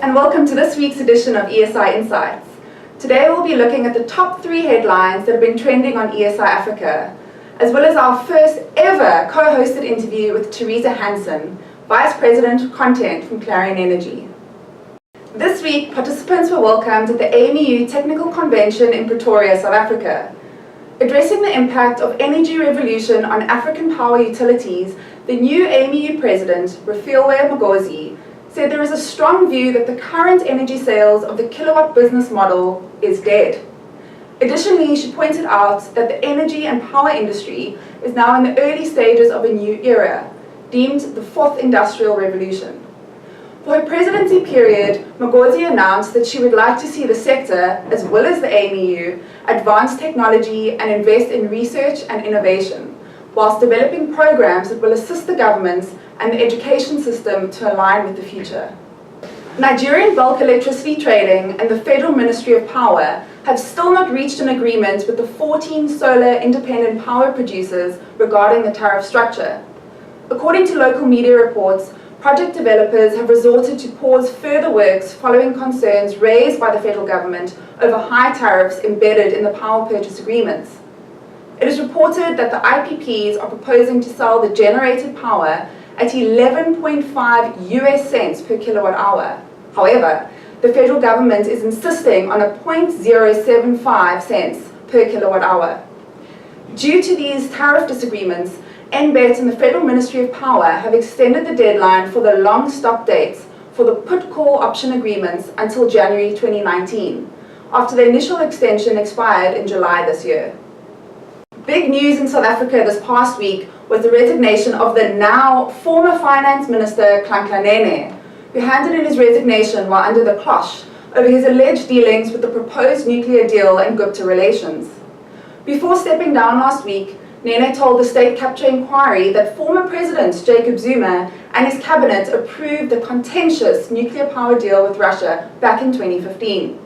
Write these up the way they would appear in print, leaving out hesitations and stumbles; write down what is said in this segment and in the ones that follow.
and welcome to this week's edition of ESI Insights. Today we'll be looking at the top 3 headlines that have been trending on ESI Africa, as well as our first ever co-hosted interview with Teresa Hansen, Vice President Content from Clarion Energy. This week, participants were welcomed at the AMEU Technical Convention in Pretoria, South Africa. Addressing the impact of energy revolution on African power utilities, the new AMEU President, Refilwe Mogosi, said there is a strong view that the current energy sales of the kilowatt business model is dead. Additionally, she pointed out that the energy and power industry is now in the early stages of a new era, deemed the 4th Industrial Revolution. For her presidency period, Mogosi announced that she would like to see the sector, as well as the AMEU, advance technology and invest in research and innovation, whilst developing programs that will assist the governments and the education system to align with the future. Nigerian bulk electricity trading and the Federal Ministry of Power have still not reached an agreement with the 14 solar independent power producers regarding the tariff structure. According to local media reports, project developers have resorted to pause further works following concerns raised by the federal government over high tariffs embedded in the power purchase agreements. It is reported that the IPPs are proposing to sell the generated power at 11.5 US cents per kilowatt hour. However, the federal government is insisting on a 0.075 cents per kilowatt hour. Due to these tariff disagreements, NBET and the Federal Ministry of Power have extended the deadline for the long stop dates for the put-call option agreements until January 2019, after the initial extension expired in July this year. Big news in South Africa this past week was the resignation of the now former Finance Minister Nene, who handed in his resignation while under the cloche over his alleged dealings with the proposed nuclear deal and Gupta relations. Before stepping down last week, Nene told the State Capture Inquiry that former President Jacob Zuma and his cabinet approved the contentious nuclear power deal with Russia back in 2015.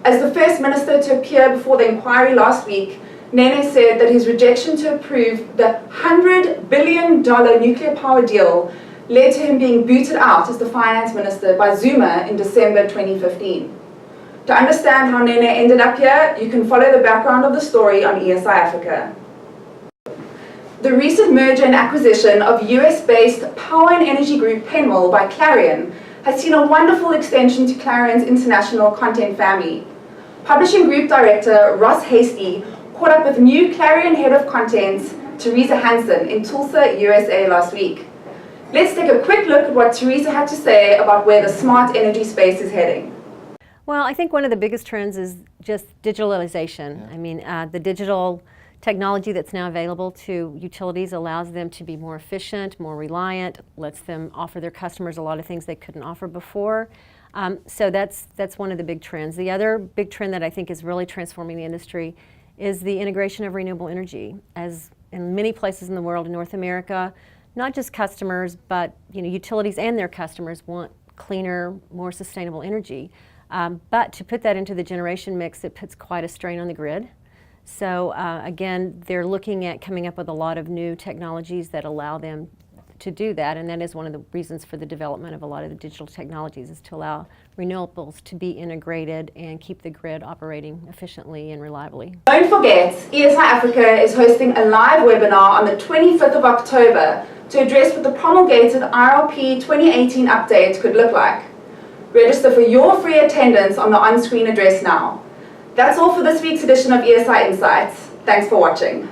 As the first minister to appear before the inquiry last week, Nene said that his rejection to approve the $100 billion nuclear power deal led to him being booted out as the finance minister by Zuma in December 2015. To understand how Nene ended up here, you can follow the background of the story on ESI Africa. The recent merger and acquisition of US-based power and energy group Penwell by Clarion has seen a wonderful extension to Clarion's international content family. Publishing Group Director Ross Hasty caught up with new Clarion Head of Content, Teresa Hansen, in Tulsa, USA last week. Let's take a quick look at what Teresa had to say about where the smart energy space is heading. Well, I think one of the biggest trends is just digitalization. Yeah. I mean, the digital technology that's now available to utilities allows them to be more efficient, more reliant, lets them offer their customers a lot of things they couldn't offer before. So that's one of the big trends. The other big trend that I think is really transforming the industry is the integration of renewable energy. As in many places in the world, in North America, not just customers, but utilities and their customers want cleaner, more sustainable energy. But to put that into the generation mix, it puts quite a strain on the grid. So again, they're looking at coming up with a lot of new technologies that allow them to do that, and that is one of the reasons for the development of a lot of the digital technologies, is to allow renewables to be integrated and keep the grid operating efficiently and reliably. Don't forget, ESI Africa is hosting a live webinar on the 25th of October to address what the promulgated IRP 2018 update could look like. Register for your free attendance on the on-screen address now. That's all for this week's edition of ESI Insights. Thanks for watching.